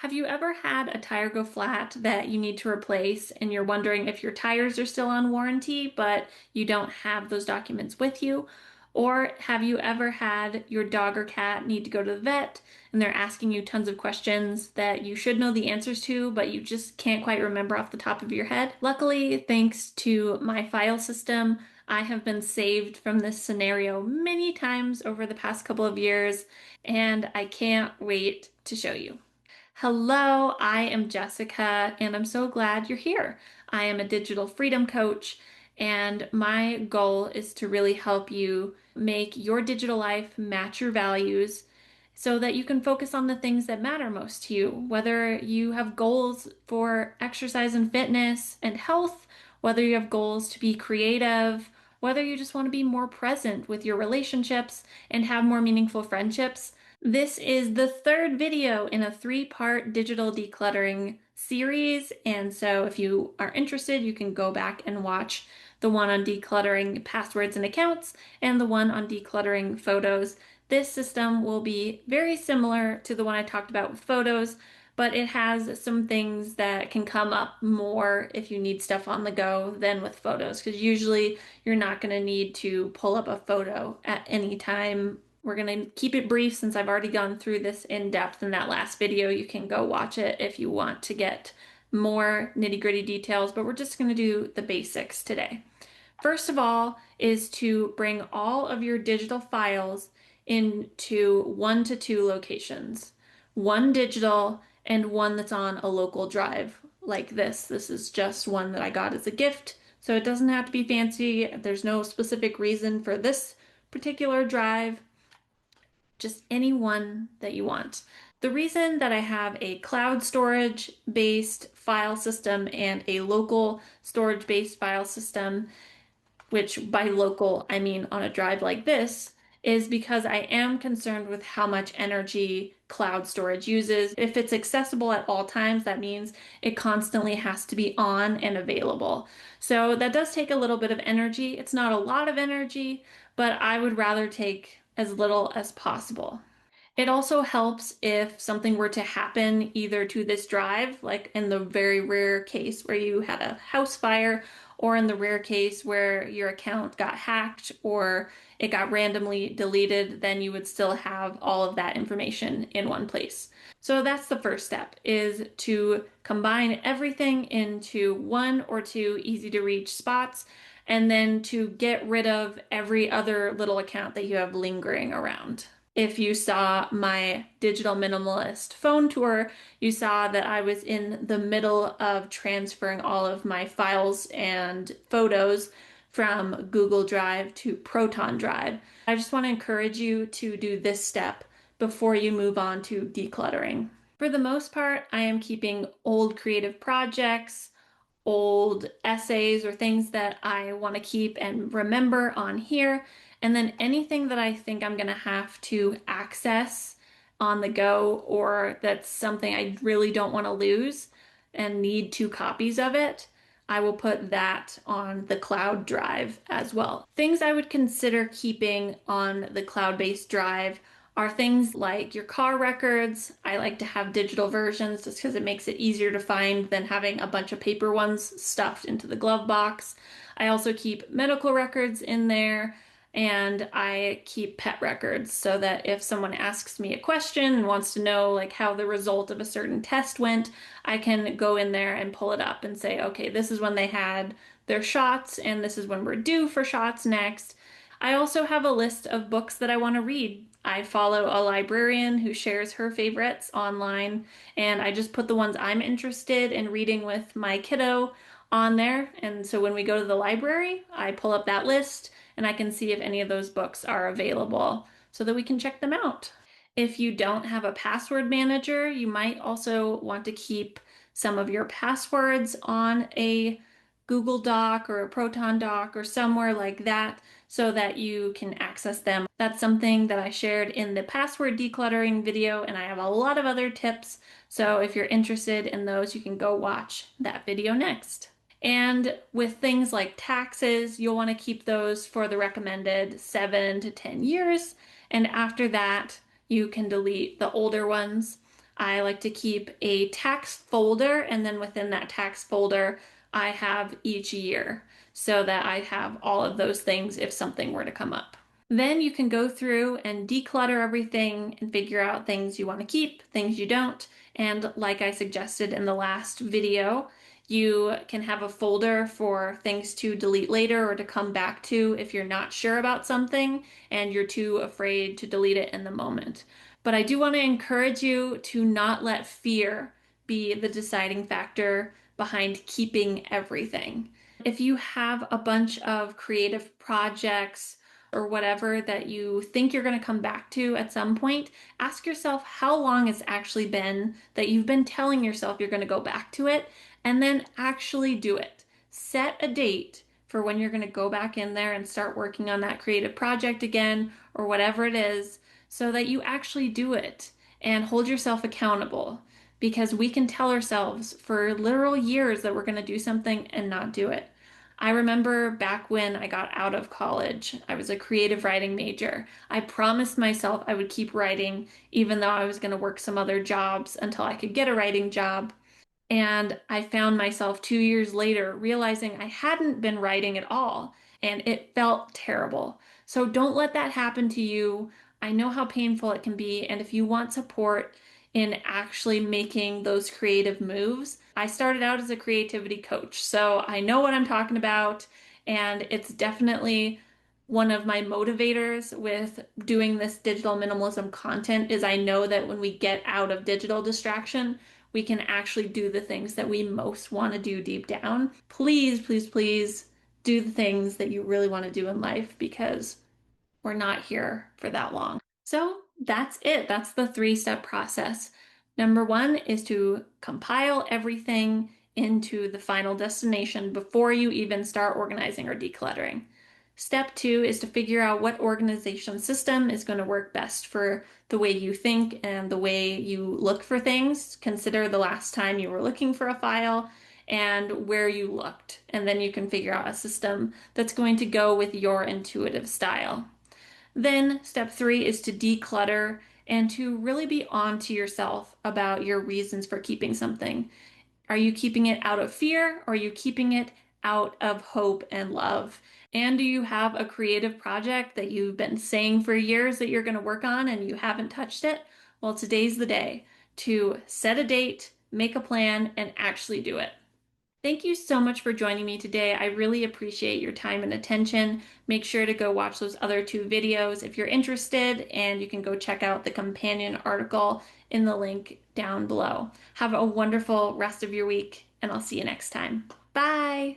Have you ever had a tire go flat that you need to replace and you're wondering if your tires are still on warranty, but you don't have those documents with you? Or have you ever had your dog or cat need to go to the vet and they're asking you tons of questions that you should know the answers to, but you just can't quite remember off the top of your head? Luckily, thanks to my file system, I have been saved from this scenario many times over the past couple of years, and I can't wait to show you. Hello, I am Jessica, and I'm so glad you're here. I am a digital freedom coach, and my goal is to really help you make your digital life match your values so that you can focus on the things that matter most to you. Whether you have goals for exercise and fitness and health, whether you have goals to be creative, whether you just want to be more present with your relationships and have more meaningful friendships. This is the third video in a three-part digital decluttering series. And so if you are interested, you can go back and watch the one on decluttering passwords and accounts and the one on decluttering photos. This system will be very similar to the one I talked about with photos, but it has some things that can come up more if you need stuff on the go than with photos, because usually you're not going to need to pull up a photo at any time. We're going to keep it brief since I've already gone through this in depth in that last video. You can go watch it if you want to get more nitty-gritty details, but we're just going to do the basics today. First of all is to bring all of your digital files into 1 to 2 locations. One digital and one that's on a local drive like this. This is just one that I got as a gift, so it doesn't have to be fancy. There's no specific reason for this particular drive, just any one that you want. The reason that I have a cloud storage based file system and a local storage based file system, which by local I mean on a drive like this, is because I am concerned with how much energy cloud storage uses. If it's accessible at all times, that means it constantly has to be on and available. So that does take a little bit of energy. It's not a lot of energy, but I would rather take as little as possible. It also helps if something were to happen either to this drive, like in the very rare case where you had a house fire, or in the rare case where your account got hacked or it got randomly deleted, then you would still have all of that information in one place. So that's the first step, is to combine everything into 1 or 2 easy to reach spots, and then to get rid of every other little account that you have lingering around. If you saw my digital minimalist phone tour, you saw that I was in the middle of transferring all of my files and photos from Google Drive to Proton Drive. I just want to encourage you to do this step before you move on to decluttering. For the most part, I am keeping old creative projects, old essays, or things that I want to keep and remember on here. And then anything that I think I'm going to have to access on the go, or that's something I really don't want to lose and need 2 copies of it, I will put that on the cloud drive as well. Things I would consider keeping on the cloud-based drive are things like your car records. I like to have digital versions just because it makes it easier to find than having a bunch of paper ones stuffed into the glove box. I also keep medical records in there, and I keep pet records so that if someone asks me a question and wants to know like how the result of a certain test went, I can go in there and pull it up and say, okay, this is when they had their shots and this is when we're due for shots next. I also have a list of books that I want to read. I follow a librarian who shares her favorites online, and I just put the ones I'm interested in reading with my kiddo on there. And so when we go to the library, I pull up that list and I can see if any of those books are available so that we can check them out. If you don't have a password manager, you might also want to keep some of your passwords on a Google Doc or a Proton Doc or somewhere like that so that you can access them. That's something that I shared in the password decluttering video, and I have a lot of other tips. So if you're interested in those, you can go watch that video next. And with things like taxes, you'll want to keep those for the recommended 7 to 10 years. And after that, you can delete the older ones. I like to keep a tax folder, and then within that tax folder, I have each year so that I have all of those things if something were to come up. Then you can go through and declutter everything and figure out things you want to keep, things you don't. And like I suggested in the last video, you can have a folder for things to delete later or to come back to if you're not sure about something and you're too afraid to delete it in the moment. But I do want to encourage you to not let fear be the deciding factor behind keeping everything. If you have a bunch of creative projects or whatever that you think you're going to come back to at some point, ask yourself how long it's actually been that you've been telling yourself you're going to go back to it, and then actually do it. Set a date for when you're going to go back in there and start working on that creative project again or whatever it is so that you actually do it and hold yourself accountable because we can tell ourselves for literal years that we're going to do something and not do it. I remember back when I got out of college, I was a creative writing major. I promised myself I would keep writing, even though I was going to work some other jobs until I could get a writing job. And I found myself 2 years later realizing I hadn't been writing at all, and it felt terrible. So don't let that happen to you. I know how painful it can be, and if you want support in actually making those creative moves, I started out as a creativity coach, so I know what I'm talking about, and it's definitely one of my motivators with doing this digital minimalism content is I know that when we get out of digital distraction, we can actually do the things that we most want to do deep down. Please, please, please do the things that you really want to do in life because we're not here for that long. So that's it. That's the three-step process. Number one is to compile everything into the final destination before you even start organizing or decluttering. Step two is to figure out what organization system is going to work best for the way you think and the way you look for things. Consider the last time you were looking for a file and where you looked. And then you can figure out a system that's going to go with your intuitive style. Then step three is to declutter and to really be on to yourself about your reasons for keeping something. Are you keeping it out of fear or are you keeping it out of hope and love? And do you have a creative project that you've been saying for years that you're going to work on and you haven't touched it? Well, today's the day to set a date, make a plan, and actually do it. Thank you so much for joining me today. I really appreciate your time and attention. Make sure to go watch those other two videos if you're interested, and you can go check out the companion article in the link down below. Have a wonderful rest of your week, and I'll see you next time. Bye!